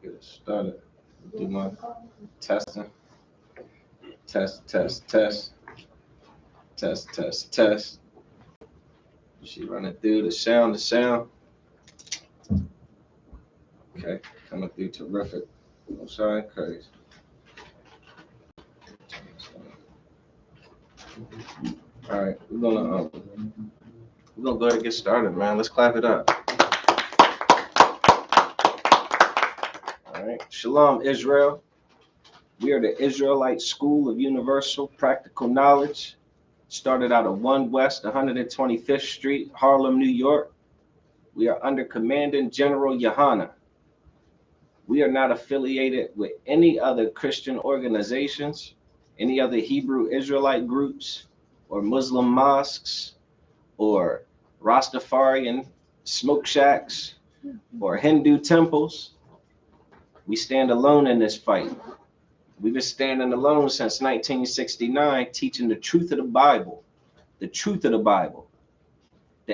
Get it started. Do my testing. Test, test, test, test, test, test. She running through the sound, the sound. Okay, coming through terrific. I'm sorry, crazy. All right, we're gonna go ahead and get started, man. Let's clap it up. All right, Shalom, Israel. We are the Israelite School of Universal Practical Knowledge. Started out of 1 West 125th Street, Harlem, New York. We are under Commanding General Yohana. We are not affiliated with any other Christian organizations, any other Hebrew Israelite groups, or Muslim mosques, or Rastafarian smoke shacks, or Hindu temples. We stand alone in this fight. We've been standing alone since 1969, teaching the truth of the Bible, that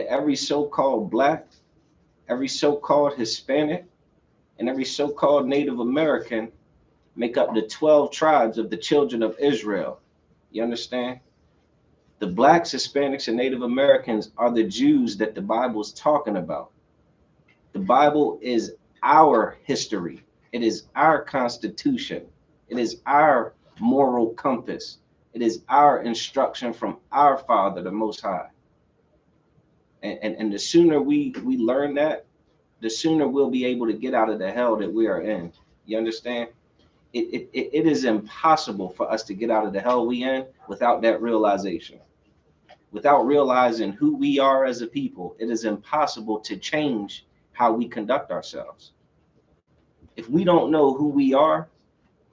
every so-called Black, every so-called Hispanic, and every so-called Native American make up the 12 tribes of the children of Israel. You understand? The Blacks, Hispanics, and Native Americans are the Jews that the Bible is talking about. The Bible is our history. It is our constitution. It is our moral compass. It is our instruction from our Father, the Most High. And the sooner we learn that, the sooner we'll be able to get out of the hell that we are in. You understand? It is impossible for us to get out of the hell we in without that realization. Without realizing who we are as a people, it is impossible to change how we conduct ourselves. If we don't know who we are,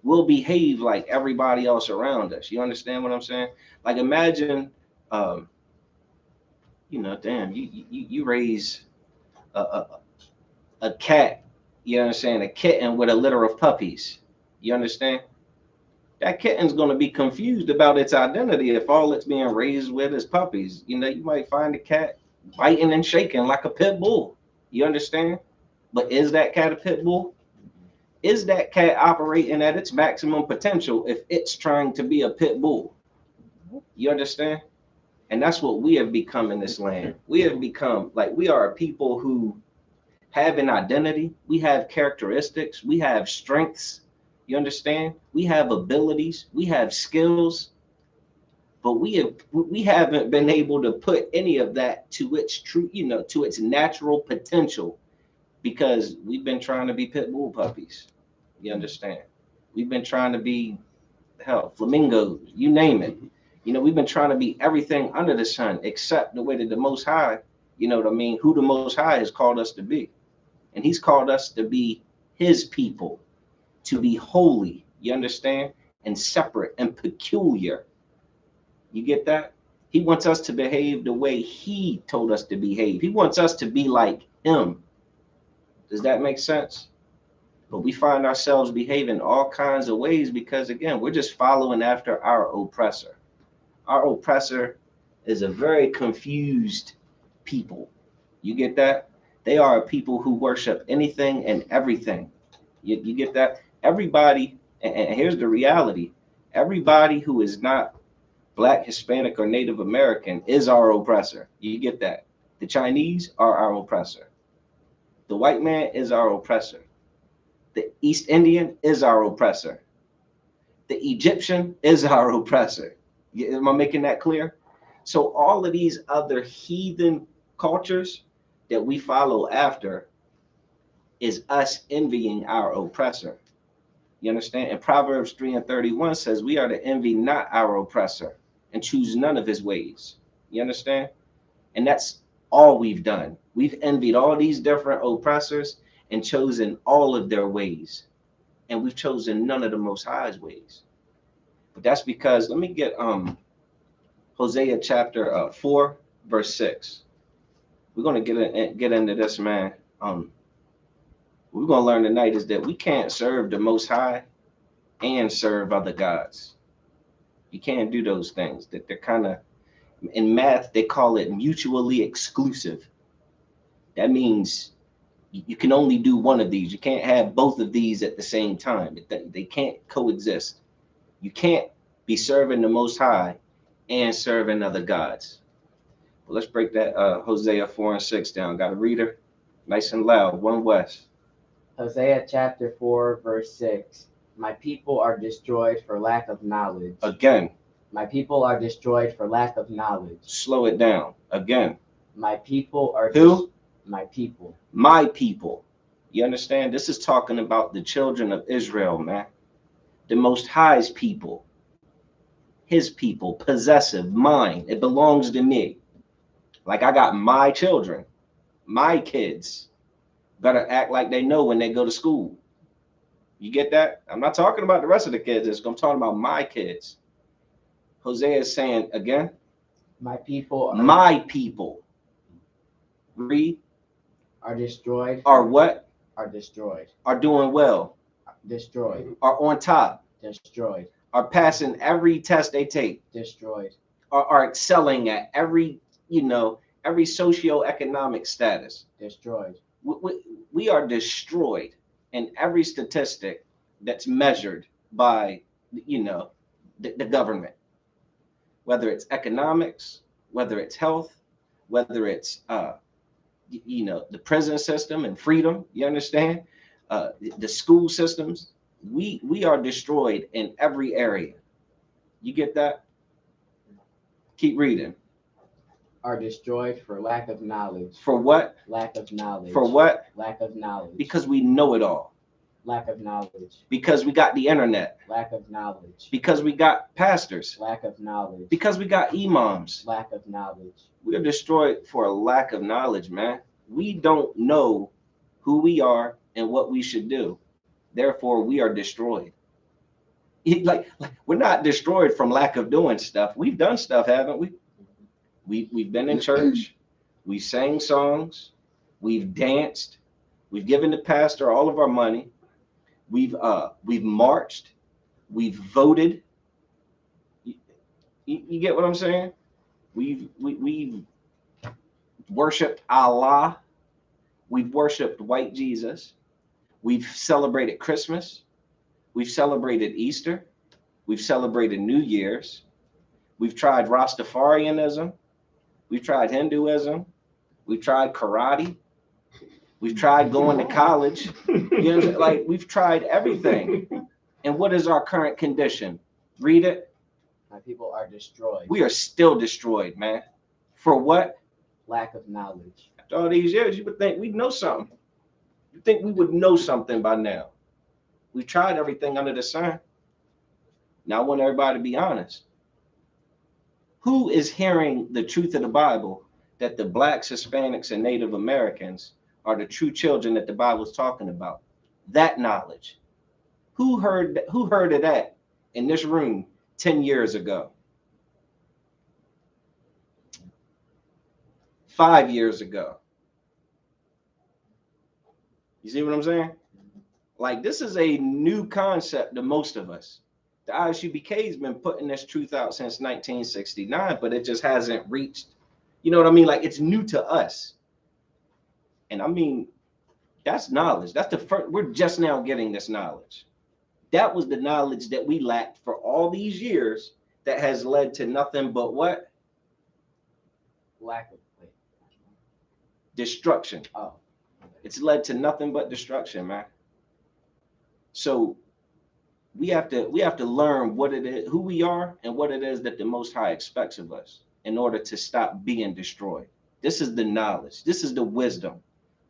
we'll behave like everybody else around us. You understand what I'm saying? Like imagine, damn, you raise a cat, you understand, a kitten with a litter of puppies. You understand? That kitten's going to be confused about its identity if all it's being raised with is puppies. You know, you might find a cat biting and shaking like a pit bull. You understand? But is that cat a pit bull? Is that cat operating at its maximum potential if it's trying to be a pit bull? You understand? And that's what we have become in this land. We have become, like, we are a people who have an identity. We have characteristics. We have strengths. You understand? We have abilities. We have skills. But we haven't been able to put any of that to its true, to its natural potential, because we've been trying to be pit bull puppies. You understand? We've been trying to be, hell, flamingos, you name it. We've been trying to be everything under the sun except the way that the Most High, you know what I mean, who the Most High has called us to be. And he's called us to be his people, to be holy, you understand, and separate and peculiar. You get that? He wants us to behave the way he told us to behave. He wants us to be like him. Does that make sense? But we find ourselves behaving all kinds of ways because, again, we're just following after our oppressor. Our oppressor is a very confused people. You get that? They are people who worship anything and everything. You get that? Everybody, and here's the reality, everybody who is not Black, Hispanic, or Native American is our oppressor. You get that? The Chinese are our oppressor. The white man is our oppressor. The East Indian is our oppressor. The Egyptian is our oppressor. Am I making that clear? So all of these other heathen cultures that we follow after is us envying our oppressor. You understand? And Proverbs 3:31 says we are to envy not our oppressor and choose none of his ways. You understand? And that's all we've done. We've envied all these different oppressors and chosen all of their ways. And we've chosen none of the Most High's ways. But that's because, let me get Hosea chapter 4, verse 6. We're going to get into this, man. We're going to learn tonight is that we can't serve the Most High and serve other gods. You can't do those things. That they're kind of, in math, they call it mutually exclusive. That means You can only do one of these. You can't have both of these at the same time. They can't coexist. You can't be serving the Most High and serving other gods. Well, let's break that Hosea 4 and 6 down. Got a reader? Nice and loud. One West. Hosea chapter 4, verse 6. My people are destroyed for lack of knowledge. Again. My people are destroyed for lack of knowledge. Slow it down. Again. My people are Who? My people. My people. You understand? This is talking about the children of Israel, man. The Most High's people. His people. Possessive. Mine. It belongs to me. Like I got my children. My kids. Better act like they know when they go to school. You get that? I'm not talking about the rest of the kids. I'm talking about my kids. Hosea is saying again. My people. My people. Read. Are destroyed. Are what? Are destroyed. Are doing well. Destroyed. Are on top. Destroyed. Are passing every test they take. Destroyed. Are excelling at every, every socioeconomic status. Destroyed. We are destroyed in every statistic that's measured by, the government. Whether it's economics, whether it's health, whether it's the prison system and freedom, you understand? The school systems, we are destroyed in every area. You get that? Keep reading. Are destroyed for lack of knowledge. For what? Lack of knowledge. For what? Lack of knowledge. Because we know it all. Lack of knowledge. Because we got the internet. Lack of knowledge. Because we got pastors. Lack of knowledge. Because we got imams. Lack of knowledge. We are destroyed for a lack of knowledge, man. We don't know who we are and what we should do. Therefore, we are destroyed. Like we're not destroyed from lack of doing stuff. We've done stuff, haven't we? We've been in church. We sang songs. We've danced. We've given the pastor all of our money. We've marched. We've voted. You get what I'm saying? We've worshipped Allah. We've worshipped white Jesus. We've celebrated Christmas. We've celebrated Easter. We've celebrated New Year's. We've tried Rastafarianism. We've tried Hinduism. We've tried karate. We've tried going to college. Like we've tried everything. And what is our current condition? Read it. My people are destroyed. We are still destroyed, man. For what? Lack of knowledge. After all these years, you would think we'd know something. You think we would know something by now. We tried everything under the sun. Now I want everybody to be honest. Who is hearing the truth of the Bible that the blacks, Hispanics, and Native Americans are the true children that the Bible is talking about? That knowledge. Who heard of that in this room 10 years ago? 5 years ago? You see what I'm saying? Like, this is a new concept to most of us. The ISUBK has been putting this truth out since 1969, but it just hasn't reached, you know what I mean? Like, it's new to us. And I mean, that's knowledge. That's the first, we're just now getting this knowledge. That was the knowledge that we lacked for all these years that has led to nothing but what? Lack of destruction. Oh. It's led to nothing but destruction, man. So we have to learn what it is, who we are, and what it is that the Most High expects of us in order to stop being destroyed. This is the knowledge. This is the wisdom.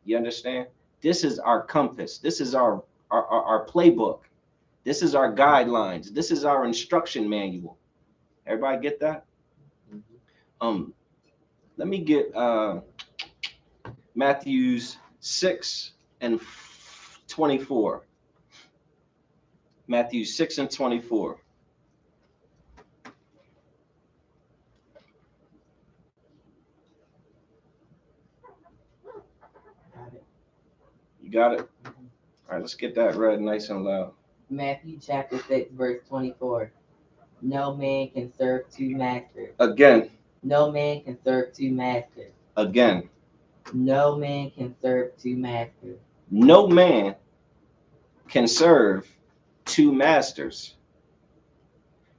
You understand? This is our compass. This is our playbook. This is our guidelines. This is our instruction manual. Everybody get that? Mm-hmm. Let me get Matthew's 6 and 24. Matthew 6 and 24. You got it? All right, let's get that read nice and loud. Matthew chapter 6, verse 24. No man can serve two masters. Again. No man can serve two masters. Again. No man can serve two masters. No man can serve two masters.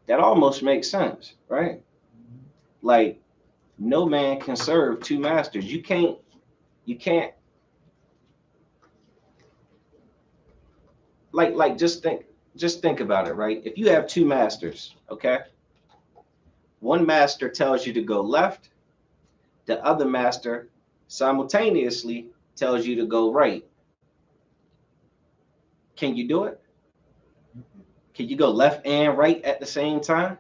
That almost makes sense, right? Like, no man can serve two masters. You can't like just think about it, right? If you have two masters, okay? One master tells you to go left, the other master simultaneously tells you to go right. Can you do it? Can you go left and right at the same time?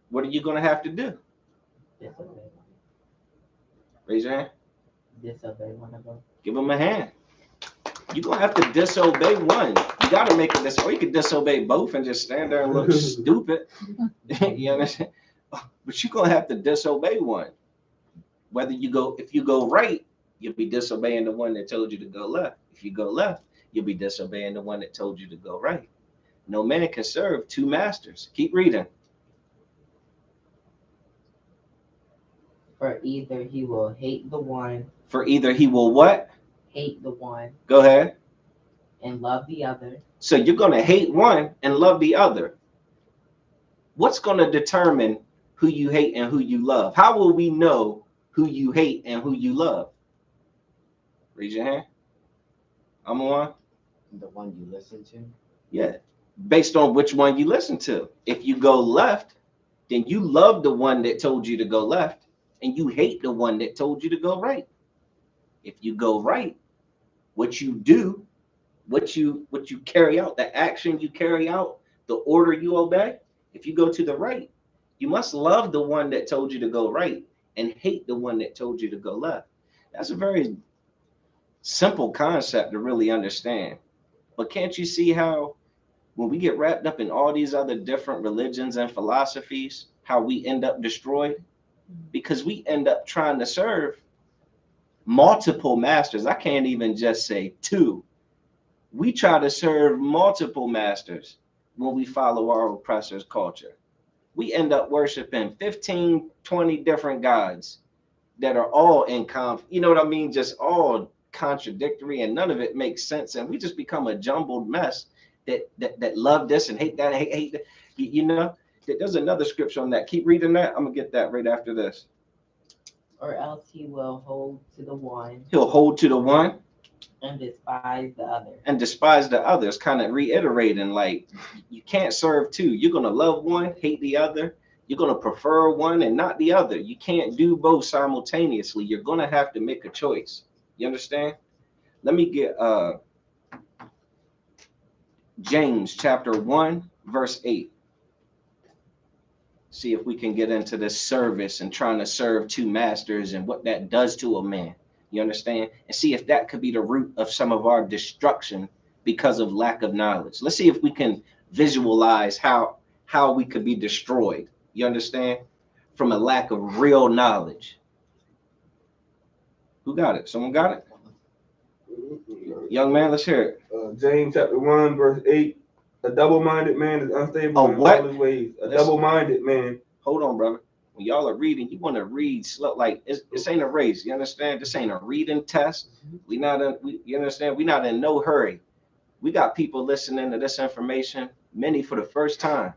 What are you going to have to do? Disobey. Raise your hand. Disobey one of them. Give them a hand. You're going to have to disobey one. You got to make it or you could disobey both and just stand there and look stupid. You understand? But you're going to have to disobey one. If you go right, you'll be disobeying the one that told you to go left. If you go left, you'll be disobeying the one that told you to go right. No man can serve two masters. Keep reading. For either he will hate the one. For either he will what? Hate the one. Go ahead. And love the other. So you're going to hate one and love the other. What's going to determine who you hate and who you love? How will we know who you hate and who you love? Raise your hand. I'm on. The one you listen to. Yeah. Based on which one you listen to. If you go left, then you love the one that told you to go left, and you hate the one that told you to go right. If you go right, what you do, what you carry out, the action you carry out, the order you obey. If you go to the right, you must love the one that told you to go right and hate the one that told you to go left. That's a very simple concept to really understand. But can't you see how when we get wrapped up in all these other different religions and philosophies, how we end up destroyed? Because we end up trying to serve multiple masters. I can't even just say two. We try to serve multiple masters when we follow our oppressor's culture. We end up worshiping 15, 20 different gods that are all in you know what I mean? Just all contradictory, and none of it makes sense. And we just become a jumbled mess that love this and hate that, hate that. You know, there's another scripture on that. Keep reading that. I'm gonna get that right after this. Or else he will hold to the one. He'll hold to the one and despise the other. And despise the others, kind of reiterating, like, you can't serve two. You're going to love one, hate the other. You're going to prefer one and not the other. You can't do both simultaneously. You're going to have to make a choice. You understand? Let me get James chapter 1, verse 8. See if we can get into this service and trying to serve two masters and what that does to a man. You understand? And see if that could be the root of some of our destruction because of lack of knowledge. Let's see if we can visualize how we could be destroyed. You understand? From a lack of real knowledge. Who got it? Someone got it? Young man, let's hear it. James chapter 1, verse 8. A double-minded man is unstable in all his ways. Double-minded man. Hold on, brother. When y'all are reading, you want to read slow. Like this ain't a race. You understand? This ain't a reading test. You understand? We're not in no hurry. We got people listening to this information, many for the first time,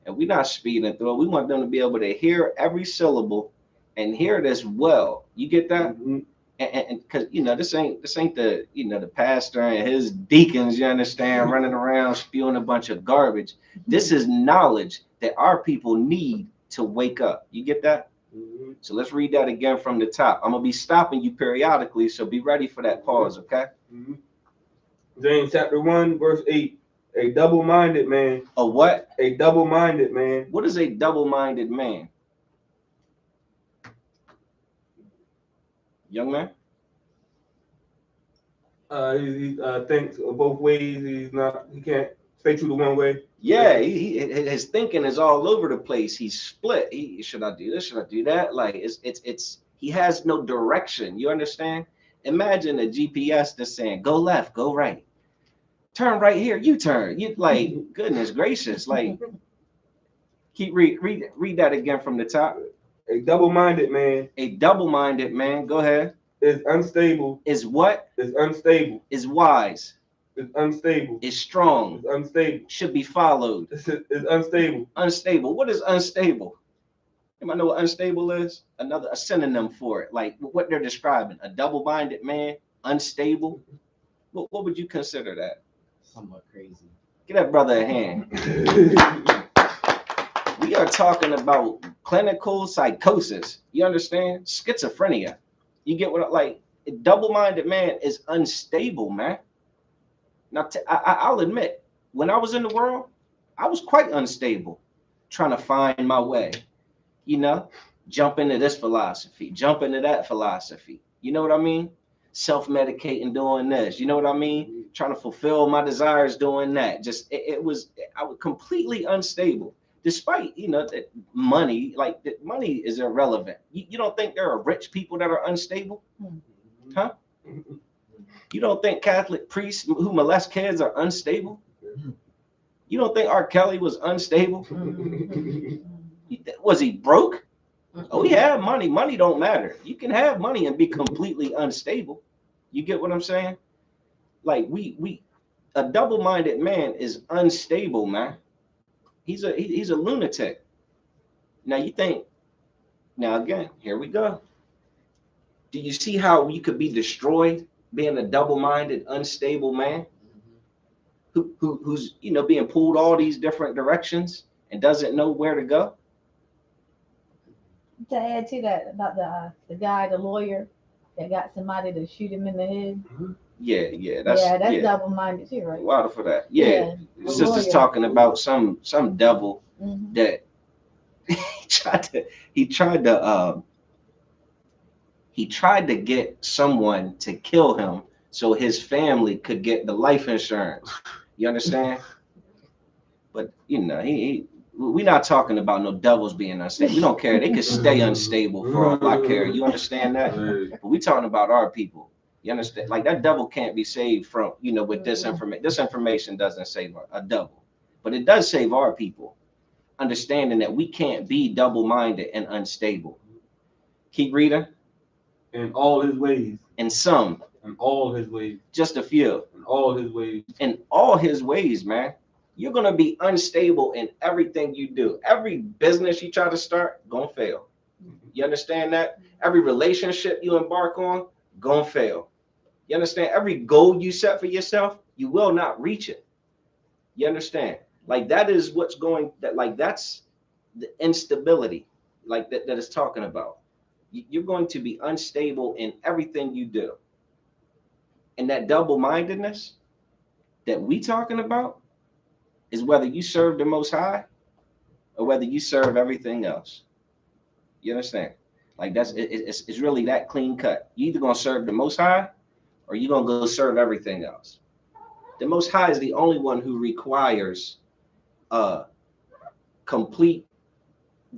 and we're not speeding through it. We want them to be able to hear every syllable and hear it as well. You get that? Mm-hmm. And because this ain't the the pastor and his deacons, you understand, running around spewing a bunch of garbage. This is knowledge that our people need to wake up. You get that? Mm-hmm. So let's read that again from the top. I'm gonna be stopping you periodically, so be ready for that pause, okay? Mm-hmm. James chapter 1, verse 8. A double-minded man. A what? A double-minded man. What is a double-minded man? Young man? He thinks both ways. He can't stay true to one way. Yeah, his thinking is all over the place. He's split. Should I do this? Should I do that? Like it's he has no direction. You understand? Imagine a GPS that's saying go left, go right, turn right here, you turn. You like goodness gracious. Like keep read that again from the top. A double-minded man. A double-minded man. Go ahead. Is unstable. Is what? Is unstable. Is wise. Is unstable. Is strong. Is unstable. Should be followed. Is unstable. Unstable. What is unstable? Anybody know what unstable is? A synonym for it. Like what they're describing. A double-minded man, unstable. What would you consider that? Somewhat crazy. Give that brother a hand. We are talking about clinical psychosis. You understand? Schizophrenia. You get what? Like a double-minded man is unstable, man. Now, I'll admit, when I was in the world, I was quite unstable, trying to find my way. You know, jump into this philosophy, jump into that philosophy. You know what I mean? Self-medicating, doing this. You know what I mean? Trying to fulfill my desires, doing that. Just I was completely unstable, despite that money. Like that money is irrelevant. You don't think there are rich people that are unstable, huh? You don't think Catholic priests who molest kids are unstable? You don't think R. Kelly was unstable? Was he broke? Oh, he had money. Money don't matter. You can have money and be completely unstable. You get what I'm saying? Like a double-minded man is unstable, man. He's a lunatic. Now you think, now again, here we go. Do you see how you could be destroyed being a double-minded, unstable man who's being pulled all these different directions and doesn't know where to go? To add to that about the guy, the lawyer that got somebody to shoot him in the head. Yeah, that's double-minded too, right? Water for that. Yeah. Sister's talking about some devil that he tried to get someone to kill him so his family could get the life insurance. You understand? But we're not talking about no devils being unstable. We don't care. They could stay unstable for all I care. You understand that? But we're talking about our people. You understand? Like that devil can't be saved from, with disinformation. Disinformation doesn't save a devil, but it does save our people. Understanding that we can't be double-minded and unstable. Keep reading. In all his ways. In some. In all his ways. Just a few. In all his ways. In all his ways, man. You're going to be unstable in everything you do. Every business you try to start, going to fail. You understand that? Every relationship you embark on, going to fail. You understand? Every goal you set for yourself, you will not reach it. You understand? Like that is what's going, that's the instability, like that is talking about. You're going to be unstable in everything you do. And that double-mindedness that we talking about is whether you serve the Most High or whether you serve everything else. You understand? Like it's really that clean cut. You either gonna serve the Most High or you're gonna go serve everything else. The Most High is the only one who requires complete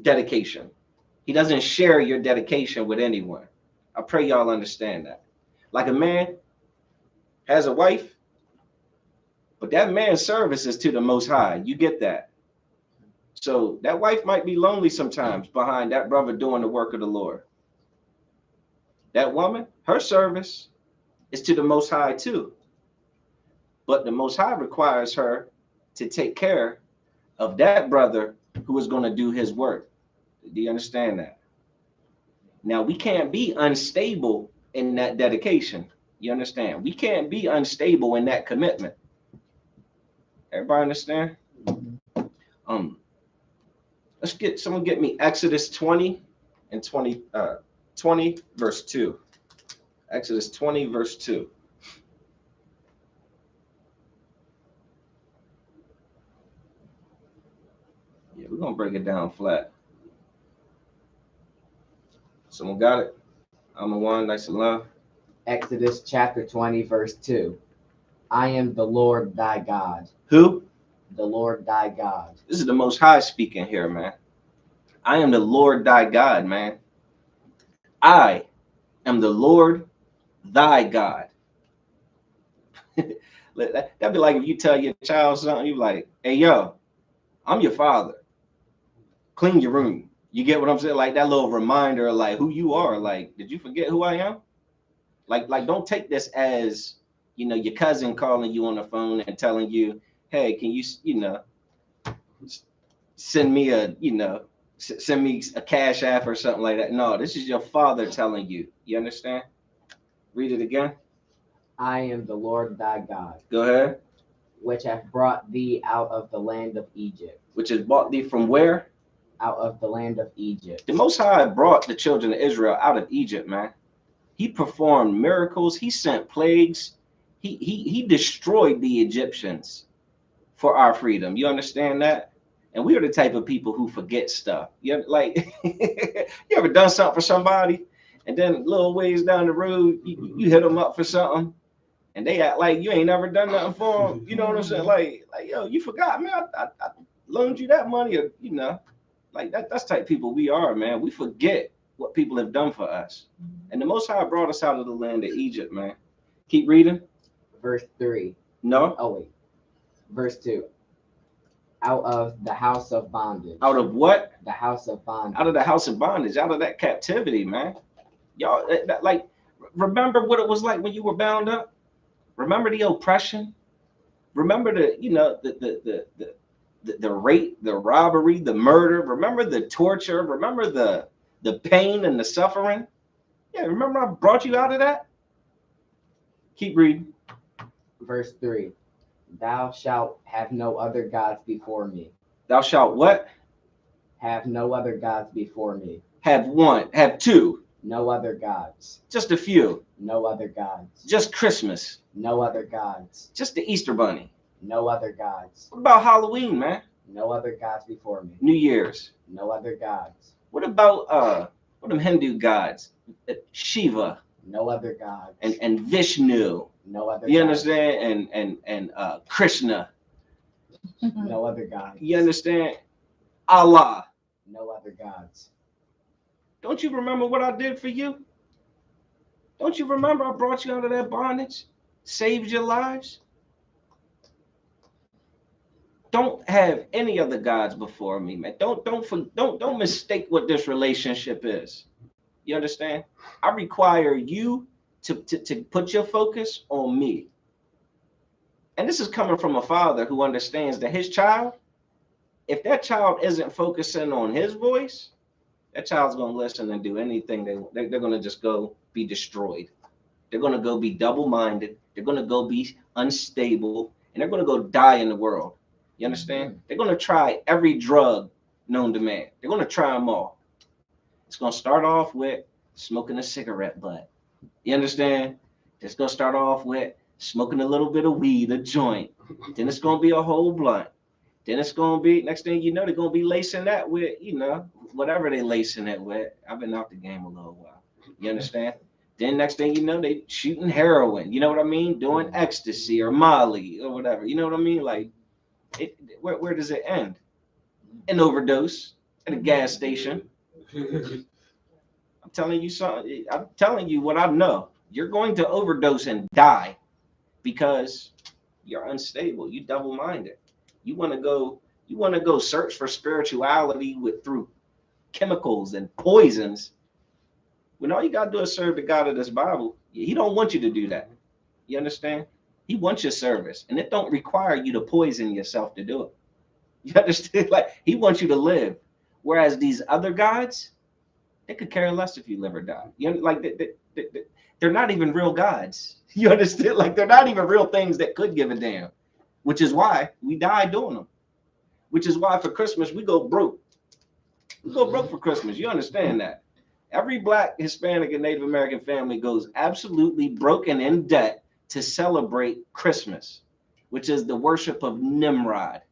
dedication. He doesn't share your dedication with anyone. I pray y'all understand that. Like a man has a wife, but that man's service is to the Most High. You get that? So that wife might be lonely sometimes behind that brother doing the work of the Lord. That woman, her service is to the Most High too. But the Most High requires her to take care of that brother who is going to do his work. Do you understand that? Now, we can't be unstable in that dedication. You understand? We can't be unstable in that commitment. Everybody understand? Someone get me Exodus 20 and 20 verse 2. Exodus 20 verse 2. Yeah, we're gonna break it down flat. Someone got it? I'm the one, nice and love. Exodus chapter 20, verse 2. I am the Lord thy God. Who? The Lord thy God. This is the Most High speaking here, man. I am the Lord thy God, man. I am the Lord thy God. That'd be like if you tell your child something, you're like, hey, yo, I'm your father. Clean your room. You get what I'm saying? Like that little reminder, like who you are. Like, did you forget who I am? Like, don't take this as, your cousin calling you on the phone and telling you, hey, can you, send me send me a cash app or something like that. No, this is your father telling you. You understand? Read it again. I am the Lord thy God, Go ahead. which hath brought thee out of the land of Egypt. Which has brought thee from where? Out of the land of Egypt. The Most High brought the children of Israel out of Egypt, man. He performed miracles. He sent plagues. He destroyed the Egyptians for our freedom. You understand that? And we are the type of people who forget stuff. You like, you ever done something for somebody, and then a little ways down the road, you hit them up for something, and they act like you ain't never done nothing for them. You know what I'm saying? Like yo, you forgot, man. I loaned you that money, or like that's the type of people we are, man. We forget what people have done for us. And the Most High brought us out of the land of Egypt, man. Keep reading. Verse 3. No. Oh, wait. Verse 2. Out of the house of bondage. Out of what? The house of bondage. Out of the house of bondage. Out of that captivity, man. Y'all, like, remember what it was like when you were bound up? Remember the oppression? Remember the rape, the robbery, the murder? Remember the torture? Remember the pain and the suffering? Yeah, remember I brought you out of that? Keep reading. Verse 3. Thou shalt have no other gods before me. Thou shalt what? Have no other gods before me. Have one. Have two. No other gods. Just a few. No other gods. Just Christmas. No other gods. Just the Easter Bunny. No other gods. What about Halloween, man? No other gods before me. New Year's. No other gods. What about what them Hindu gods? Shiva. No other gods. And Vishnu. No other You gods. understand? And Krishna. No other gods. You understand? Allah. No other gods. Don't you remember what I did for you? Don't you remember I brought you out of that bondage? Saved your lives? Don't have any other gods before me, man. Don't mistake what this relationship is. You understand? I require you to put your focus on me. And this is coming from a father who understands that his child, if that child isn't focusing on his voice, that child's going to listen and do anything they're going to just go be destroyed. They're going to go be double-minded. They're going to go be unstable, and they're going to go die in the world. You understand? They're going to try every drug known to man. They're going to try them all. It's going to start off with smoking a cigarette butt. You understand? It's going to start off with smoking a little bit of weed, a joint. Then it's going to be a whole blunt. Then it's going to be, next thing you know, they're going to be lacing that with, whatever they lacing it with. I've been out the game a little while. You understand? Then next thing you know, they shooting heroin. You know what I mean? Doing ecstasy or Molly or whatever. You know what I mean? Like, where does it end? An overdose at a gas station. I'm telling you something. I'm telling you what I know. You're going to overdose and die because you're unstable. You double-minded. You want to go search for spirituality through chemicals and poisons. When all you got to do is serve the God of this Bible, he don't want you to do that. You understand? He wants your service, and it don't require you to poison yourself to do it. You understand? Like, he wants you to live. Whereas these other gods, they could care less if you live or die. You know, like they're not even real gods. You understand? Like, they're not even real things that could give a damn. Which is why we die doing them. Which is why for Christmas we go broke. We go broke for Christmas. You understand that? Every Black, Hispanic, and Native American family goes absolutely broke and in debt to celebrate Christmas, which is the worship of Nimrod,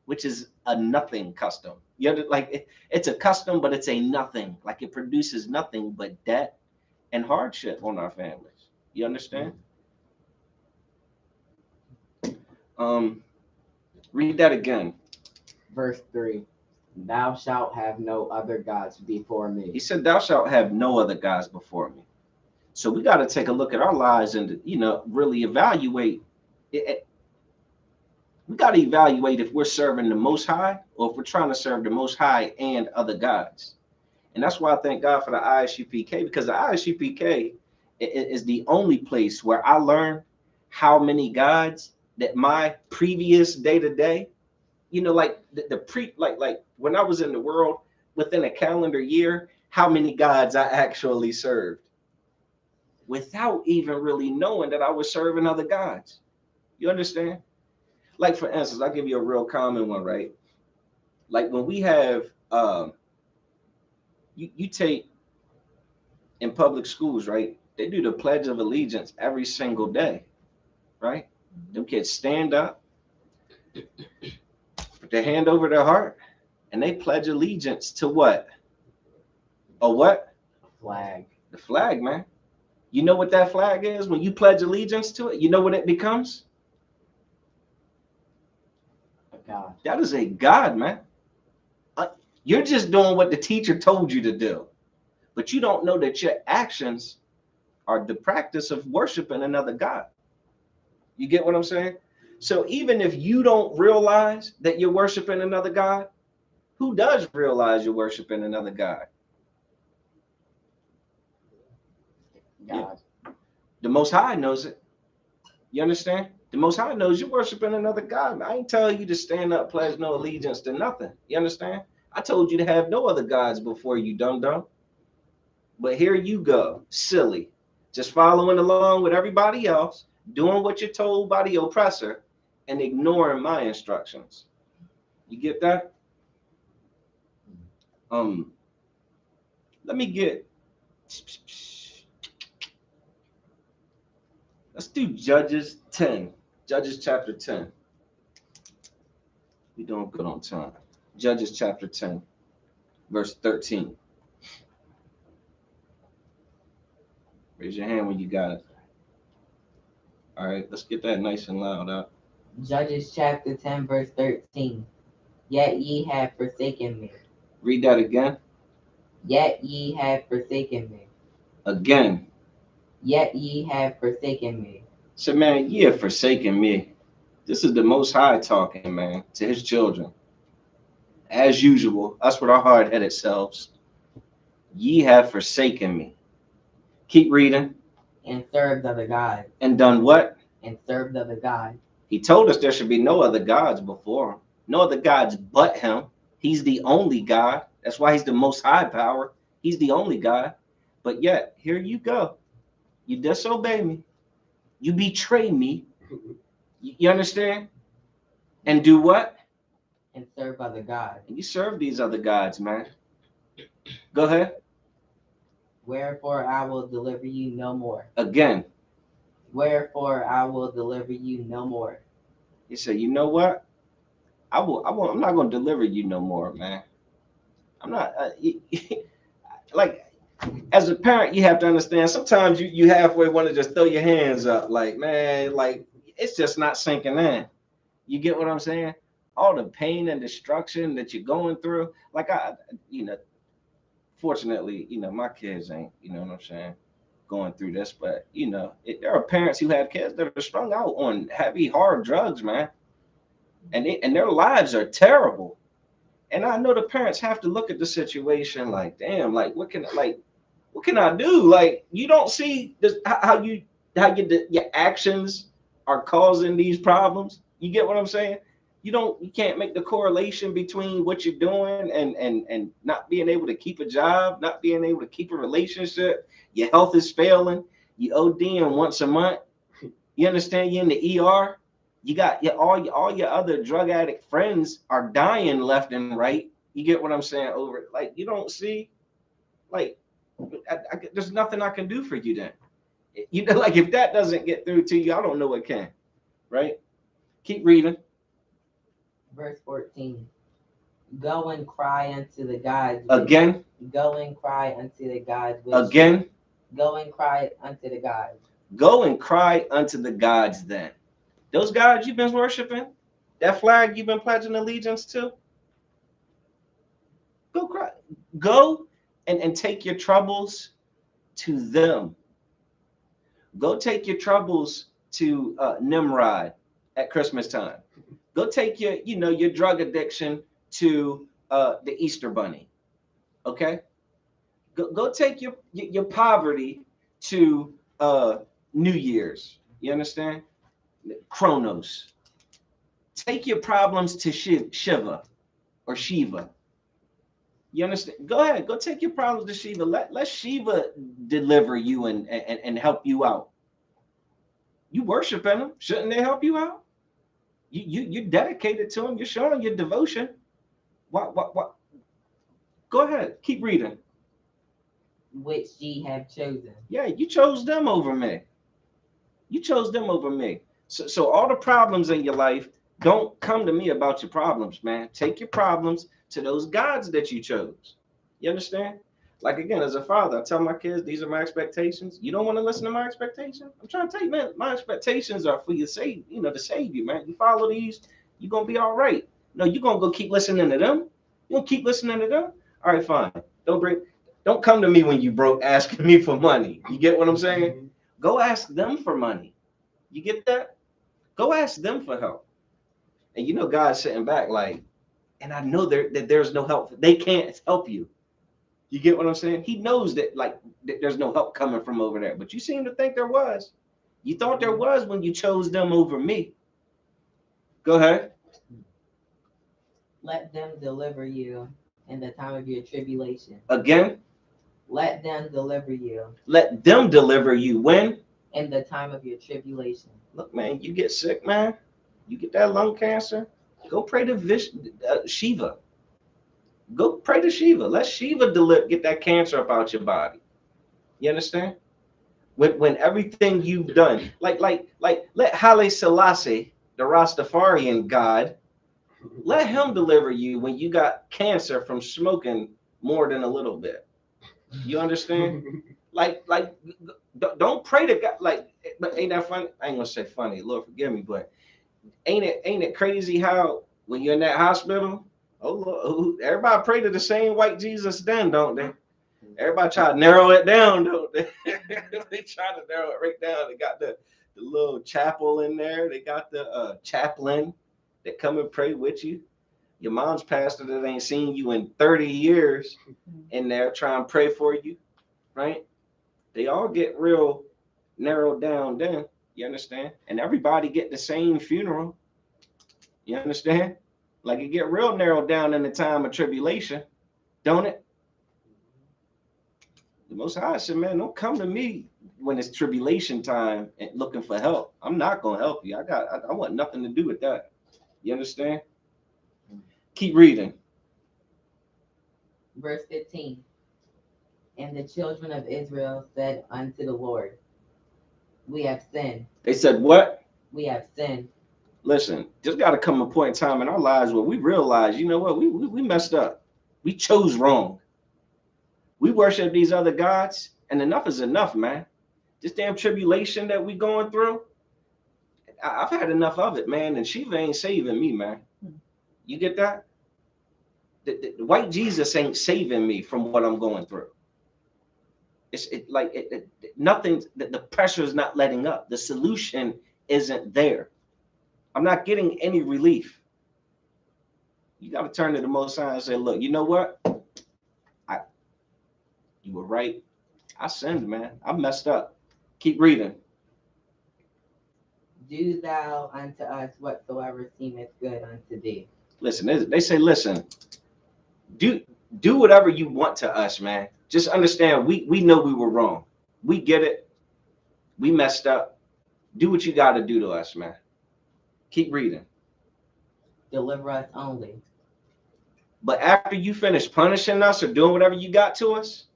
which is a nothing custom. You know, like it's a custom, but it's a nothing. Like, it produces nothing but debt and hardship on our families. You understand? Read that again. Verse 3. Thou shalt have no other gods before me. He said, thou shalt have no other gods before me. So we got to take a look at our lives and, really evaluate it. We got to evaluate if we're serving the Most High or if we're trying to serve the Most High and other gods. And that's why I thank God for the ISUPK, because the ISUPK is the only place where I learned how many gods that my previous day-to-day, like like when I was in the world within a calendar year, how many gods I actually served without even really knowing that I was serving other gods. You understand? Like, for instance, I'll give you a real common one, right? Like when we have, you take in public schools, right? They do the Pledge of Allegiance every single day, right? Them kids stand up, put their hand over their heart, and they pledge allegiance to what? A what? Flag. The flag, man. You know what that flag is? When you pledge allegiance to it, you know what it becomes? A god. That is a god, man. You're just doing what the teacher told you to do, but you don't know that your actions are the practice of worshiping another god. You get what I'm saying? So even if you don't realize that you're worshiping another god, who does realize you're worshiping another god? God. Yeah. The Most High knows it. You understand? The Most High knows you're worshiping another god. I ain't telling you to stand up, pledge no allegiance to nothing. You understand? I told you to have no other gods before you, dum-dum. But here you go, silly, just following along with everybody else, doing what you're told by the oppressor, and ignoring my instructions. You get that? Let me get. Let's do Judges 10. Judges chapter 10. We're doing good on time. Judges chapter 10, verse 13. Raise your hand when you got it. All right, let's get that nice and loud out. Judges chapter 10, verse 13. Yet ye have forsaken me. Read that again. Yet ye have forsaken me. Again. Yet ye have forsaken me. So, man, ye have forsaken me. This is the Most High talking, man, to his children. As usual, us with our hard-headed selves. Ye have forsaken me. Keep reading. And served other gods. And done what? And served other gods. He told us there should be no other gods before him. No other gods but him. He's the only God. That's why he's the Most High power. He's the only God. But yet, here you go. You disobey me. You betray me. You understand? And do what? And serve other gods. And you serve these other gods, man. Go ahead. Wherefore I will deliver you no more. Again. Wherefore I will deliver you no more. He said, you know what? I'm not going to deliver you no more, man. I'm not, like, as a parent, you have to understand, sometimes you halfway want to just throw your hands up, like, man, like, it's just not sinking in. You get what I'm saying? All the pain and destruction that you're going through, like, fortunately, my kids ain't, you know what I'm saying, going through this, but, there are parents who have kids that are strung out on heavy, hard drugs, man. And their lives are terrible. And I know the parents have to look at the situation like, damn, like, what can I do? Like, you don't see this, how your actions are causing these problems. You get what I'm saying? You can't make the correlation between what you're doing and not being able to keep a job, not being able to keep a relationship. Your health is failing. You ODing once a month. You understand? You're in the ER. You got all your other drug addict friends are dying left and right. You get what I'm saying? Over, like, you don't see, like, there's nothing I can do for you then. Like, if that doesn't get through to you, I don't know what can. Right? Keep reading. Verse 14. Go and cry unto the gods. Again. Go and cry unto the gods. Again. Go and cry unto the gods. Go and cry unto the gods then. Those gods you've been worshiping, that flag you've been pledging allegiance to, go cry. Go and take your troubles to them. Go take your troubles to Nimrod at Christmas time. Go take your, your drug addiction to the Easter Bunny. Okay. Go take your poverty to New Year's. You understand? Chronos. Take your problems to Shiva or Shiva. You understand? Go ahead. Go take your problems to Shiva. Let Shiva deliver you and help you out. You worshiping him. Shouldn't they help you out? You're dedicated to him. You're showing your devotion. What? Go ahead. Keep reading. Which ye have chosen. Yeah, you chose them over me. You chose them over me. So all the problems in your life, don't come to me about your problems, man. Take your problems to those gods that you chose. You understand? Like, again, as a father, I tell my kids, these are my expectations. You don't want to listen to my expectations? I'm trying to tell you, man, my expectations are for you to save, to save you, man. You follow these, you're going to be all right. No, you're going to go keep listening to them. You going to keep listening to them? All right, fine. Don't come to me when you broke asking me for money. You get what I'm saying? Go ask them for money. You get that? Go ask them for help. And God's sitting back like, and I know that there's no help. They can't help you. You get what I'm saying? He knows that there's no help coming from over there. But you seem to think there was. You thought there was when you chose them over me. Go ahead. Let them deliver you in the time of your tribulation. Again? Let them deliver you. Let them deliver you when? In the time of your tribulation. Look, man, you get sick, man. You get that lung cancer. Go pray to Shiva. Go pray to Shiva. Let Shiva get that cancer up out your body. You understand? When everything you've done, like let Haile Selassie, the Rastafarian God, let him deliver you when you got cancer from smoking more than a little bit. You understand? Don't pray to God. But ain't that funny? I ain't gonna say funny. Lord forgive me, but ain't it crazy how when you're in that hospital, oh Lord, everybody pray to the same white Jesus then, don't they? Everybody try to narrow it down, don't they? They try to narrow it right down. They got the little chapel in there. They got the chaplain that come and pray with you. Your mom's pastor that ain't seen you in 30 years in there trying to pray for you, right? They all get real narrowed down then, you understand? And everybody get the same funeral, you understand? Like it get real narrowed down in the time of tribulation, don't it? The Most High said, man, don't come to me when it's tribulation time and looking for help. I'm not going to help you. I want nothing to do with that. You understand? Keep reading. Verse 15. And the children of Israel said unto the Lord, we have sinned. They said what? We have sinned. Listen, just got to come a point in time in our lives where we realize, you know what, we messed up. We chose wrong. We worship these other gods, and enough is enough, man. This damn tribulation that we going through, I've had enough of it, man, and Shiva ain't saving me, man. You get that? The white Jesus ain't saving me from what I'm going through. Nothing, the pressure is not letting up. The solution isn't there. I'm not getting any relief. You got to turn to the Most High and say, look, you know what? You were right. I sinned, man. I messed up. Keep reading. Do thou unto us whatsoever seemeth good unto thee. Listen, they say, listen, do whatever you want to us, man. Just understand, we know we were wrong. We get it. We messed up. Do what you got to do to us, man. Keep reading. Deliver us only. But after you finish punishing us or doing whatever you got to us,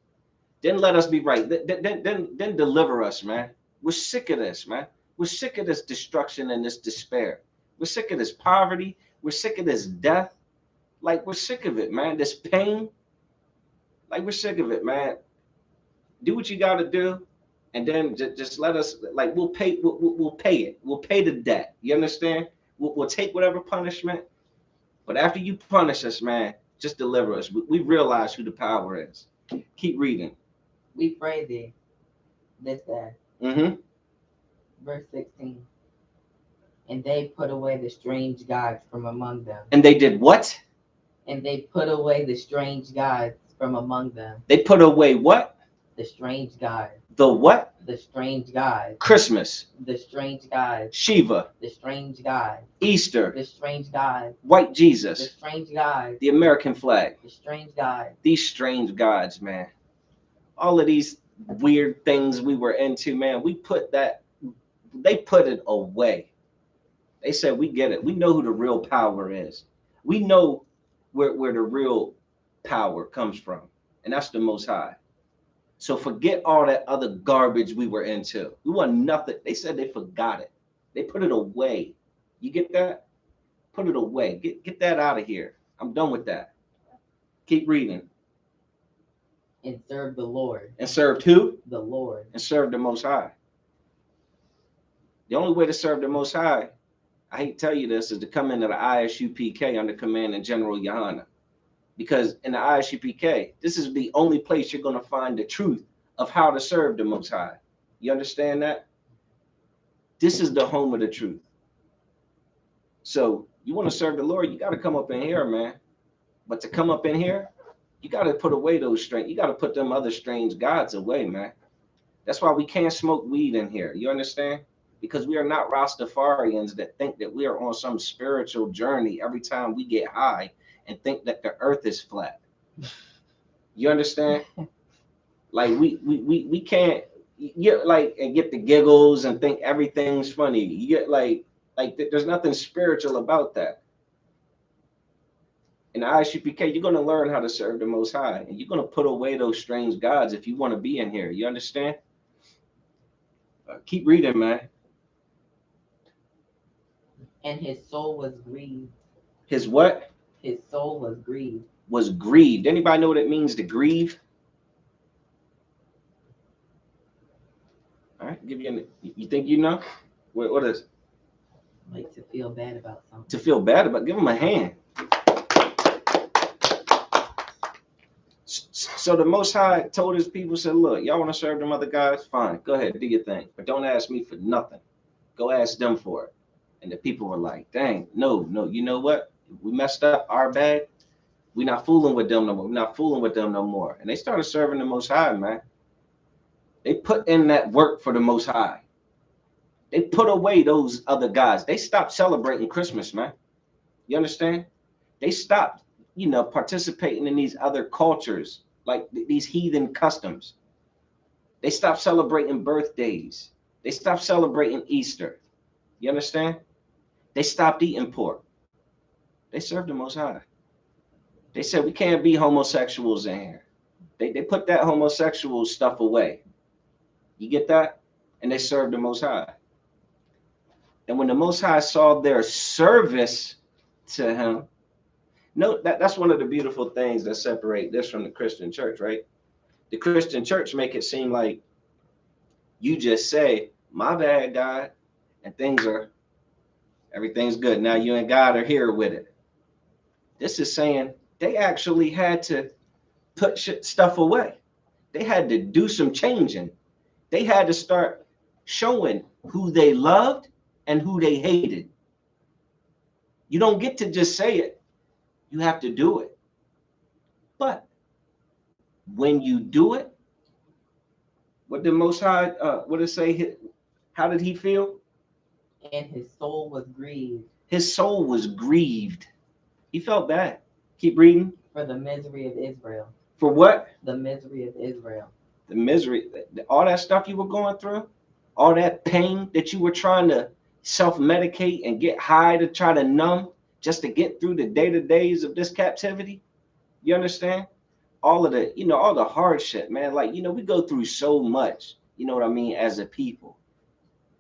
then let us be right. Then deliver us, man. We're sick of this, man. We're sick of this destruction and this despair. We're sick of this poverty. We're sick of this death. Like, we're sick of it, man. This pain. Like, we're sick of it, man. Do what you got to do. And then just let us, like, we'll pay it. We'll pay the debt. You understand? We'll take whatever punishment. But after you punish us, man, just deliver us. We realize who the power is. Keep reading. We pray thee this day. Mm-hmm. Verse 16. And they put away the strange gods from among them. And they did what? And they put away the strange gods from among them. They put away what? The strange gods. The what? The strange gods. Christmas, The strange gods. Shiva, The strange gods. Easter, The strange gods. white The Jesus, strange gods. the American flag. The strange gods. These strange gods, man. All of these weird things we were into, man, they put it away. They said, we get it. We know who the real power is. We know where the real power comes from, and that's the Most High. So forget all that other garbage we were into. We want nothing. They said they forgot it. They put it away. You get that? Put it away. Get that out of here. I'm done with that. Keep reading. And serve the Lord. And served who? The Lord. And served the Most High. The only way to serve the Most High, I hate to tell you this, is to come into the ISUPK under Command of General Yohana. Because in the ISUPK, this is the only place you're going to find the truth of how to serve the Most High. You understand that? This is the home of the truth. So you want to serve the Lord, you got to come up in here, man. But to come up in here, you got to put away those strange, you got to put them other strange gods away, man. That's why we can't smoke weed in here. You understand? Because we are not Rastafarians that think that we are on some spiritual journey every time we get high and think that the earth is flat. You understand? Like we can't get like and get the giggles and think everything's funny. You get like there's nothing spiritual about that. In the ISUPK, you're going to learn how to serve the Most High, and you're going to put away those strange gods if you want to be in here. You understand? Keep reading, man. And his soul was grieved. His what? His soul was grieved. Was grieved. Anybody know what it means to grieve? All right, give you. You think you know? What is? Like to feel bad about something. To feel bad about. Give him a hand. So the Most High told his people, said, look, y'all want to serve them other guys? Fine, go ahead, do your thing. But don't ask me for nothing. Go ask them for it. And the people were like, dang, no, you know what? We messed up, our bad. We're not fooling with them no more. We're not fooling with them no more. And they started serving the Most High, man. They put in that work for the Most High. They put away those other guys. They stopped celebrating Christmas, man. You understand? They stopped, participating in these other cultures, like these heathen customs. They stopped celebrating birthdays. They stopped celebrating Easter. You understand? They stopped eating pork. They served the Most High. They said, we can't be homosexuals in here. They put that homosexual stuff away. You get that? And they served the Most High. And when the Most High saw their service to him, that's one of the beautiful things that separate this from the Christian church, right? The Christian church make it seem like you just say, my bad, God, and everything's good. Now you and God are here with it. This is saying they actually had to put stuff away. They had to do some changing. They had to start showing who they loved and who they hated. You don't get to just say it. You have to do it. But when you do it, what the Most High, what did it say? How did he feel? And his soul was grieved. His soul was grieved. He felt bad. Keep reading. For the misery of Israel. For what? The misery of Israel. The misery, all that stuff you were going through, all that pain that you were trying to self-medicate and get high to try to numb just to get through the day-to-days of this captivity. You understand? All of the, all the hardship, man. Like, we go through so much, you know what I mean, as a people.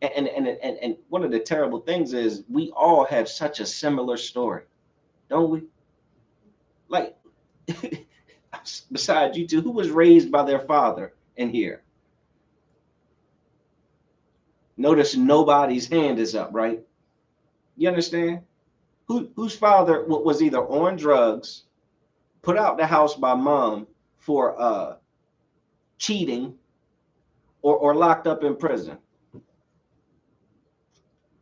And one of the terrible things is we all have such a similar story, don't we? Like, besides you two, who was raised by their father in here? Notice nobody's hand is up, right? You understand? Whose father was either on drugs, put out the house by mom for cheating, or locked up in prison?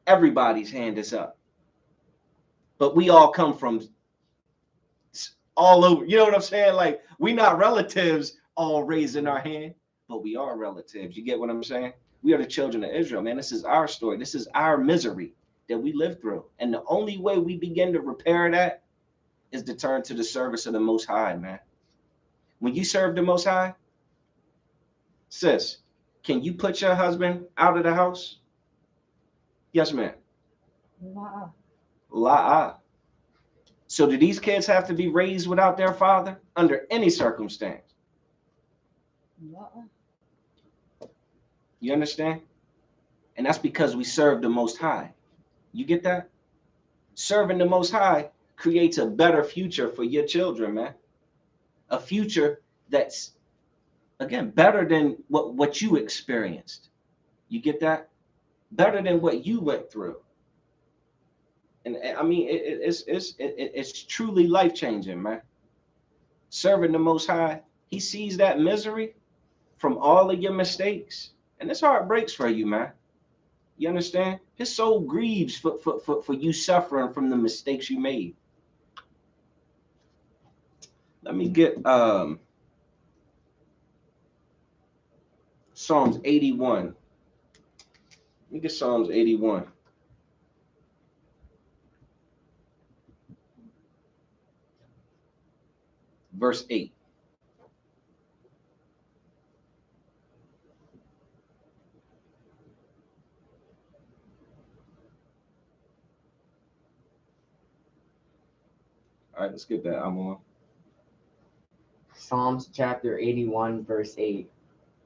everybody's hand is up. But we all come from all over. You know what I'm saying? Like, we not relatives all raising our hand, but we are relatives. You get what I'm saying? We are the children of Israel, man. This is our story. This is our misery that we live through. And the only way we begin to repair that is to turn to the service of the Most High, man. When you serve the Most High, sis, can you put your husband out of the house? Yes, ma'am. Nah. La. So do these kids have to be raised without their father under any circumstance? Nah. You understand? And that's because we serve the Most High. You get that? Serving the Most High creates a better future for your children, man. A future that's, again, better than what you experienced. You get that? Better than what you went through. And I mean, it's truly life-changing, man. Serving the Most High, he sees that misery from all of your mistakes. And this heart breaks for you, man. You understand? His soul grieves for you suffering from the mistakes you made. Let me get Psalms 81. Let me get Psalms 81. Verse 8. All right, let's get that. I'm on. Psalms chapter 81, verse 8.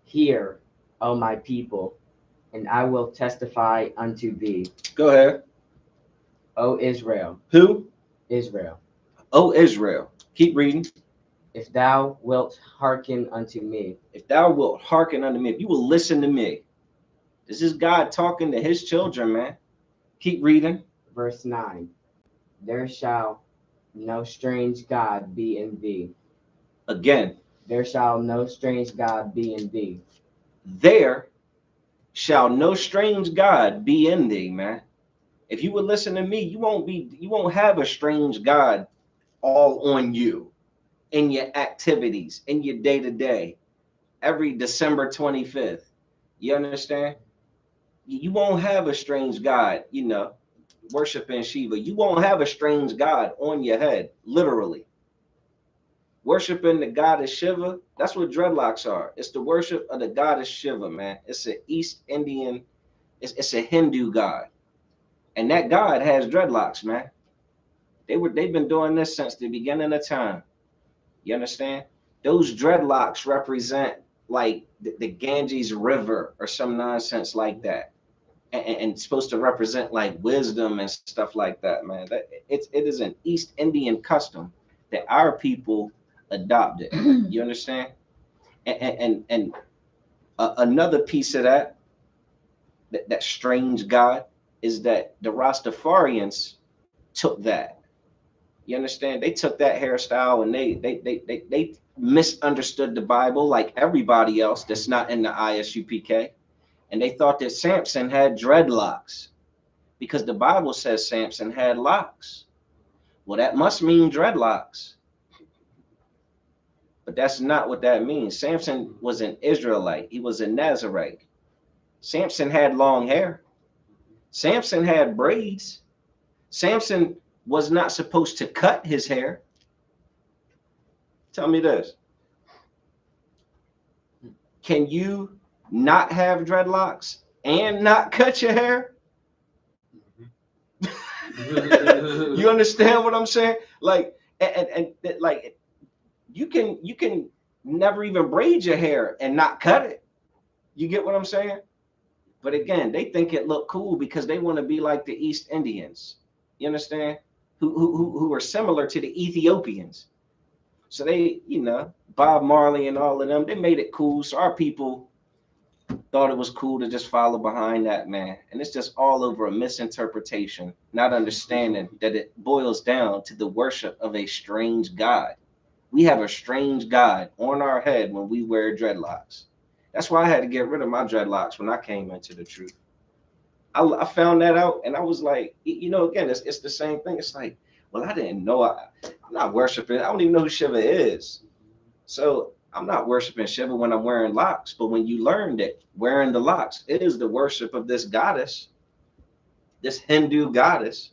Hear, O my people, and I will testify unto thee. Go ahead. O Israel. Who? Israel. O Israel. Keep reading. If thou wilt hearken unto me. If thou wilt hearken unto me. If you will listen to me. This is God talking to his children, man. Keep reading. Verse 9. There shall no strange God be in thee. Again. There shall no strange God be in thee. There shall no strange God be in thee, man. If you would listen to me, you won't have a strange God all on you in your activities, in your day-to-day, every December 25th. You understand? You won't have a strange God, you know, worshiping Shiva. You won't have a strange God on your head, literally. Worshiping the goddess Shiva, that's what dreadlocks are. It's the worship of the goddess Shiva, man. It's an East Indian, it's a Hindu god. And that god has dreadlocks, man. They've been doing this since the beginning of time. You understand? Those dreadlocks represent like the Ganges River or some nonsense like that. And supposed to represent like wisdom and stuff like that, man. It is an East Indian custom that our people adopted. You understand? And another piece of that strange God is that the Rastafarians took that. You understand? They took that hairstyle and they misunderstood the Bible like everybody else that's not in the ISUPK. And they thought that Samson had dreadlocks because the Bible says Samson had locks. Well, that must mean dreadlocks. But that's not what that means. Samson was an Israelite. He was a Nazarite. Samson had long hair. Samson had braids. Samson was not supposed to cut his hair. Tell me this. Can you not have dreadlocks and not cut your hair? You understand what I'm saying? Like, and like, you can never even braid your hair and not cut it. You get what I'm saying? But again, they think it look cool because they want to be like the East Indians. You understand? Who are similar to the Ethiopians. So they, you know, Bob Marley and all of them, they made it cool. So our people thought it was cool to just follow behind that, man. And it's just all over a misinterpretation, not understanding that it boils down to the worship of a strange God. We have a strange God on our head when we wear dreadlocks. That's why I had to get rid of my dreadlocks when I came into the truth. I found that out, and I was like, again, it's the same thing. It's like, well, I didn't know. I'm not worshiping. I don't even know who Shiva is. So I'm not worshiping Shiva when I'm wearing locks. But when you learn that wearing the locks is the worship of this goddess, this Hindu goddess,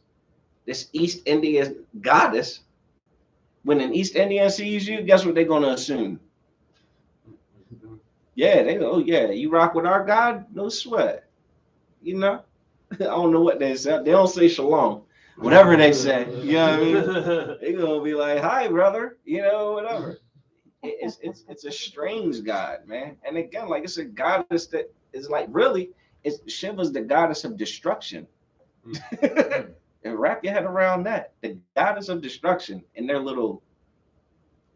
this East Indian goddess, when an East Indian sees you, guess what they're going to assume? Yeah, they go, oh, yeah, you rock with our God? No sweat. You know? I don't know what they say. They don't say shalom. Whatever they say. You know what I mean? They're going to be like, hi, brother. You know, whatever. It's a strange God, man. And again, like it's a goddess that is like, really, Shiva's the goddess of destruction. And wrap your head around that. The goddess of destruction in their little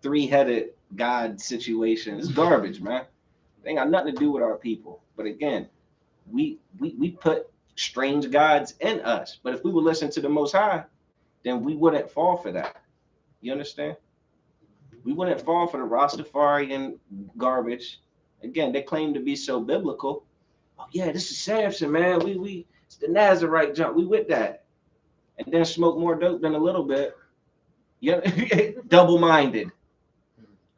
three-headed god situation. It's garbage, man. They ain't got nothing to do with our people. But again, we put strange gods in us. But if we would listen to the Most High, then we wouldn't fall for that. You understand? We wouldn't fall for the Rastafarian garbage. Again, they claim to be so biblical. Oh yeah, this is Samson, man. It's the Nazarite jump. We with that. And then smoke more dope than a little bit. Yeah, double-minded,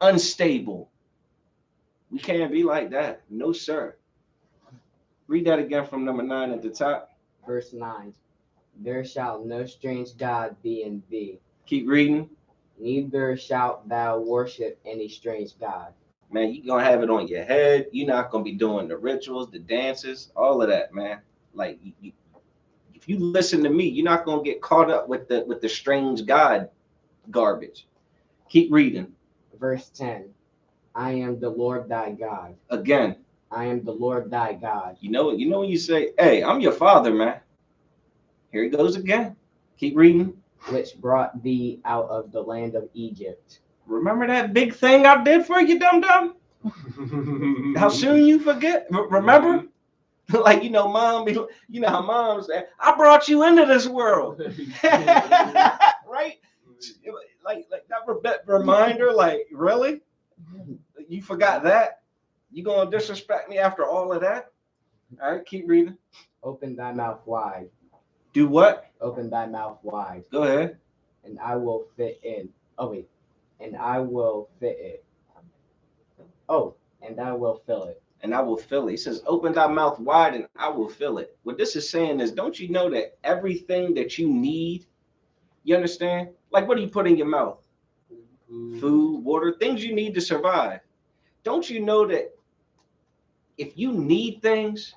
unstable. We can't be like that. No, sir. Read that again from number 9 at the top. Verse 9. There shall no strange God be in thee. Keep reading. Neither shalt thou worship any strange God. Man, you're going to have it on your head. You're not going to be doing the rituals, the dances, all of that, man. Like, if you listen to me, you're not going to get caught up with the strange God garbage. Keep reading. Verse 10. I am the Lord thy God. Again. I am the Lord thy God. You know when you say, hey, I'm your father, man. Here he goes again. Keep reading. Which brought thee out of the land of Egypt. Remember that big thing I did for you, dum-dum? How soon you forget? Remember? Like, mom, how moms say, I brought you into this world. Right? Like that reminder, like, really? You forgot that? You gonna disrespect me after all of that? All right, keep reading. Open thy mouth wide. Do what? Open thy mouth wide. Go ahead. And I will fit in. Oh, wait. And I will fit it. Oh, and I will fill it. And I will fill it. He says, open thy mouth wide and I will fill it. What this is saying is, don't you know that everything that you need, you understand? Like, what do you put in your mouth? Food, water, things you need to survive. Don't you know that if you need things,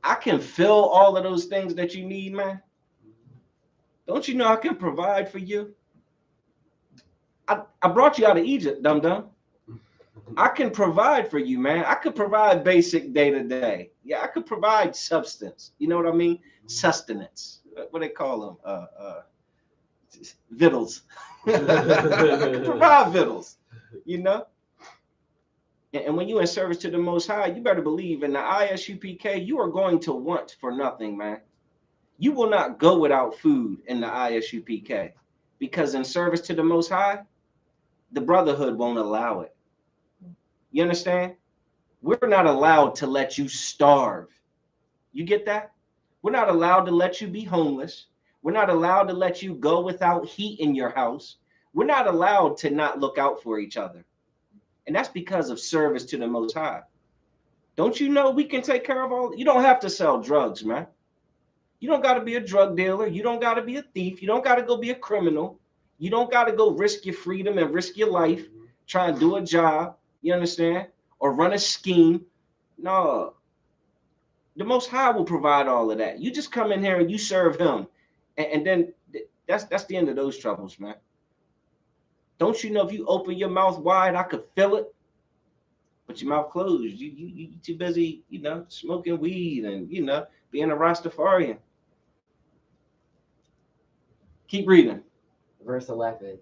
I can fill all of those things that you need, man? Don't you know I can provide for you? I brought you out of Egypt, dum-dum. I can provide for you, man. I could provide basic day-to-day. Yeah, I could provide substance. You know what I mean? Sustenance. What they call them? Vittles. I could provide vittles, And when you're in service to the Most High, you better believe in the ISUPK, you are going to want for nothing, man. You will not go without food in the ISUPK, because in service to the Most High, the brotherhood won't allow it. You understand? We're not allowed to let you starve. You get that? We're not allowed to let you be homeless. We're not allowed to let you go without heat in your house. We're not allowed to not look out for each other. And that's because of service to the Most High. Don't you know we can take care of all? You don't have to sell drugs, man. You don't got to be a drug dealer. You don't got to be a thief. You don't got to go be a criminal. You don't got to go risk your freedom and risk your life trying to do a job, you understand? Or run a scheme. No. The Most High will provide all of that. You just come in here and you serve him. And then that's the end of those troubles, man. Don't you know if you open your mouth wide, I could fill it? But your mouth closed. You too busy, smoking weed and, being a Rastafarian. Keep reading. Verse 11.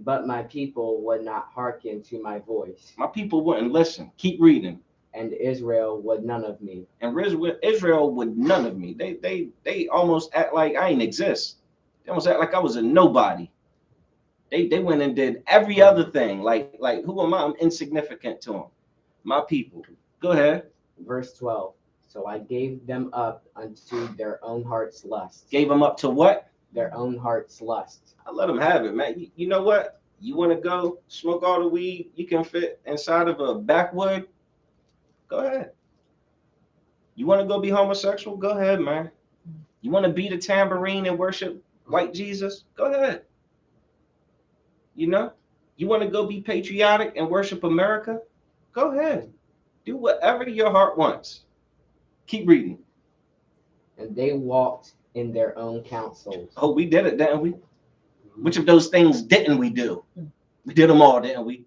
But my people would not hearken to my voice. My people wouldn't listen. Keep reading. And Israel would none of me. And Israel would none of me. They almost act like I ain't exist. They almost act like I was a nobody. They went and did every other thing. Like who am I? I'm insignificant to them. My people. Go ahead. Verse 12. So I gave them up unto their own heart's lust. Gave them up to what? Their own heart's lust. I let them have it, man. You know what? You want to go smoke all the weed you can fit inside of a backwood? Go ahead. You want to go be homosexual? Go ahead, man. You want to beat a tambourine and worship white Jesus? Go ahead. You know? You want to go be patriotic and worship America? Go ahead. Do whatever your heart wants. Keep reading. And they walked in their own counsels. Oh, we did it, didn't we? Which of those things didn't we do? We did them all, didn't we?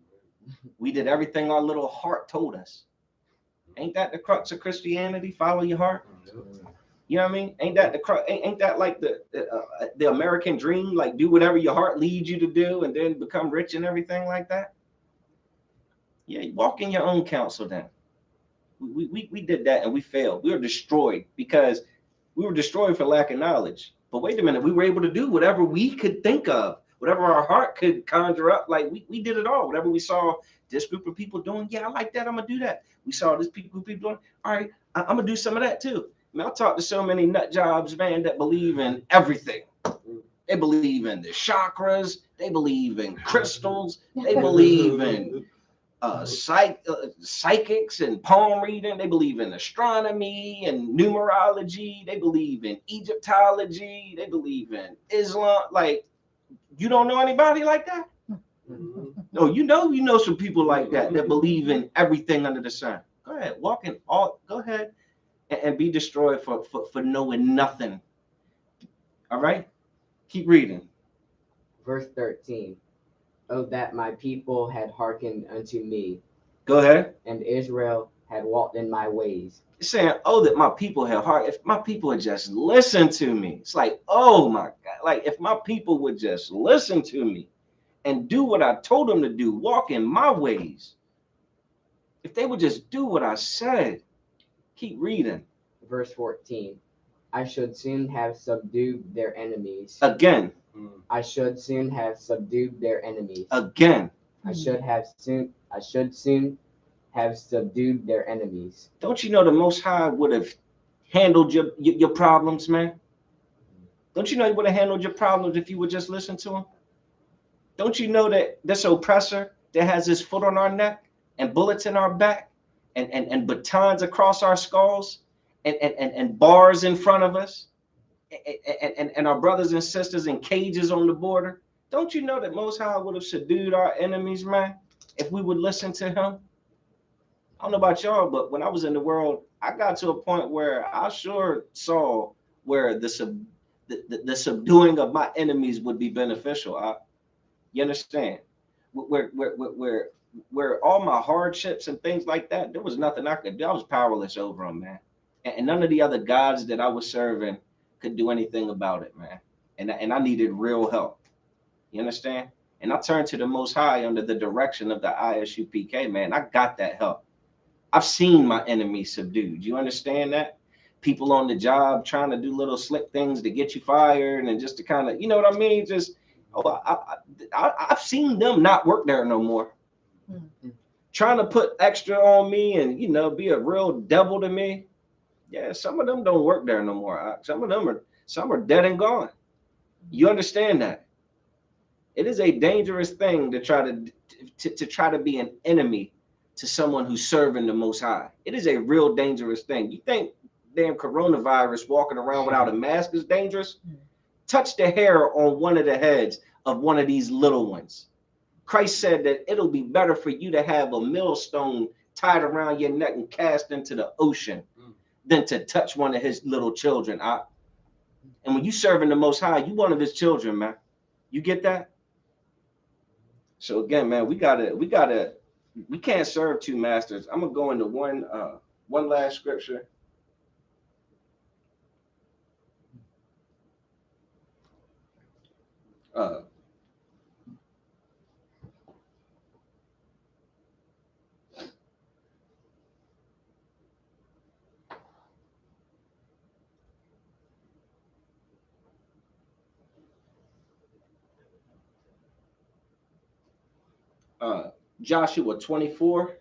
We did everything our little heart told us. Ain't that the crux of Christianity? Follow your heart. You know what I mean? Ain't that the crux? Ain't that like the American dream? Like do whatever your heart leads you to do, and then become rich and everything like that. Yeah, walk in your own counsel. Then we did that and we failed. We were destroyed because we were destroyed for lack of knowledge. But wait a minute, we were able to do whatever we could think of, whatever our heart could conjure up. Like we did it all. Whatever we saw this group of people doing, yeah, I like that. I'm gonna do that. We saw this people doing. All right, I'm gonna do some of that too. I mean, I talked to so many nut jobs, man, that believe in everything. They believe in the chakras. They believe in crystals. They believe in psychics and palm reading. They believe in astronomy and numerology. They believe in Egyptology. They believe in Islam. Like, you don't know anybody like that? No, you know some people like that believe in everything under the sun. Go ahead, walk in all. Go ahead and be destroyed for knowing nothing. All right, keep reading. Verse 13. Oh, that my people had hearkened unto me. Go ahead. And Israel had walked in my ways. It's saying, oh, that my people had heart. If my people had just listened to me, it's like, oh my God, like if my people would just listen to me and do what I told them to do, walk in my ways. If they would just do what I said. Keep reading. Verse 14. I should soon have subdued their enemies. Again. I should soon have subdued their enemies. Again. I should soon have subdued their enemies. Don't you know the Most High would have handled your problems, man? Don't you know he would have handled your problems if you would just listen to him? Don't you know that this oppressor that has his foot on our neck and bullets in our back and batons across our skulls and bars in front of us and our brothers and sisters in cages on the border? Don't you know that Most High would have subdued our enemies, man, if we would listen to him? I don't know about y'all, but when I was in the world, I got to a point where I sure saw where the subduing of my enemies would be beneficial. You understand? Where all my hardships and things like that, there was nothing I could do. I was powerless over them, man. And none of the other gods that I was serving could do anything about it, man. And I needed real help. You understand? And I turned to the Most High under the direction of the ISUPK, man. I got that help. I've seen my enemies subdued. You understand that? People on the job trying to do little slick things to get you fired and just to kind of, you know what I mean? Just, I've seen them not work there no more. Trying to put extra on me and, you know, be a real devil to me. Yeah, some of them don't work there no more. Some are dead and gone. You understand that? It is a dangerous thing to try to be an enemy to someone who's serving the Most High. It is a real dangerous thing. You think damn coronavirus walking around without a mask is dangerous? Touch the hair on one of the heads of one of these little ones. Christ said that it'll be better for you to have a millstone tied around your neck and cast into the ocean than to touch one of his little children. And when you serving the Most High, you one of his children, man. You get that? So again, man, we can't serve two masters. I'm gonna go into one last scripture. Joshua 24.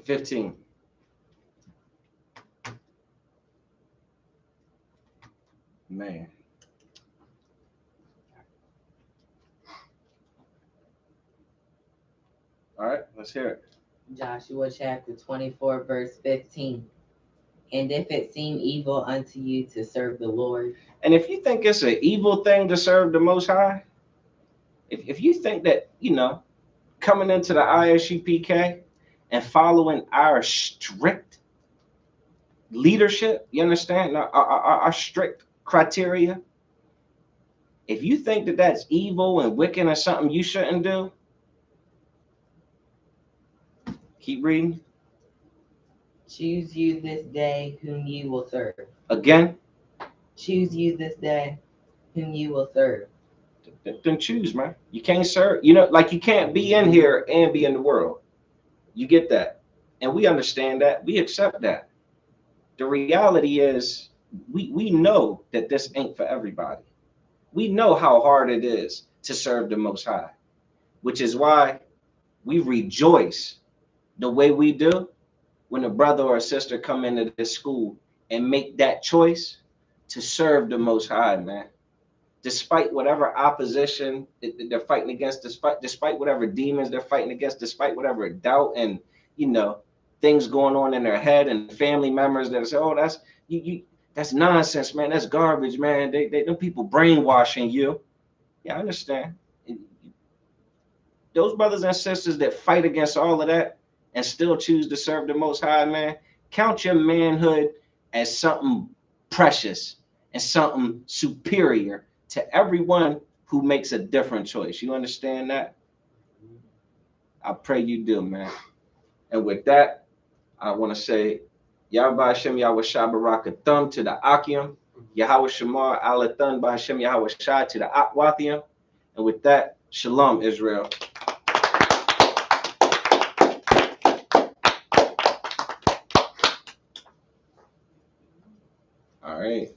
15. Man. All right, let's hear it. Joshua chapter 24, verse 15. And if it seem evil unto you to serve the Lord. And if you think it's an evil thing to serve the Most High, if you think that, coming into the ISUPK and following our strict leadership, you understand, our strict criteria, if you think that that's evil and wicked and something you shouldn't do, keep reading. Choose you this day whom you will serve. Again. Choose you this day whom you will serve. Then choose, man. You can't serve, like you can't be in here and be in the world. You get that. And we understand that. We accept that. The reality is we know that this ain't for everybody. We know how hard it is to serve the Most High, which is why we rejoice the way we do when a brother or a sister come into this school and make that choice to serve the Most High, man. Despite whatever opposition they're fighting against, despite whatever demons they're fighting against, despite whatever doubt and things going on in their head and family members that say, "Oh, that's nonsense, man. That's garbage, man. Them people brainwashing you." Yeah, I understand. Those brothers and sisters that fight against all of that and still choose to serve the Most High, man, count your manhood as something precious and something superior to everyone who makes a different choice. You understand that? I pray you do, man. And with that, I want to say, Yahweh Hashem Yahweh Shah Barakathum to the Akim, Yahweh Shamar Alathun by Hashem Yahweh Shah to the Akwathium. And with that, Shalom, Israel. All right.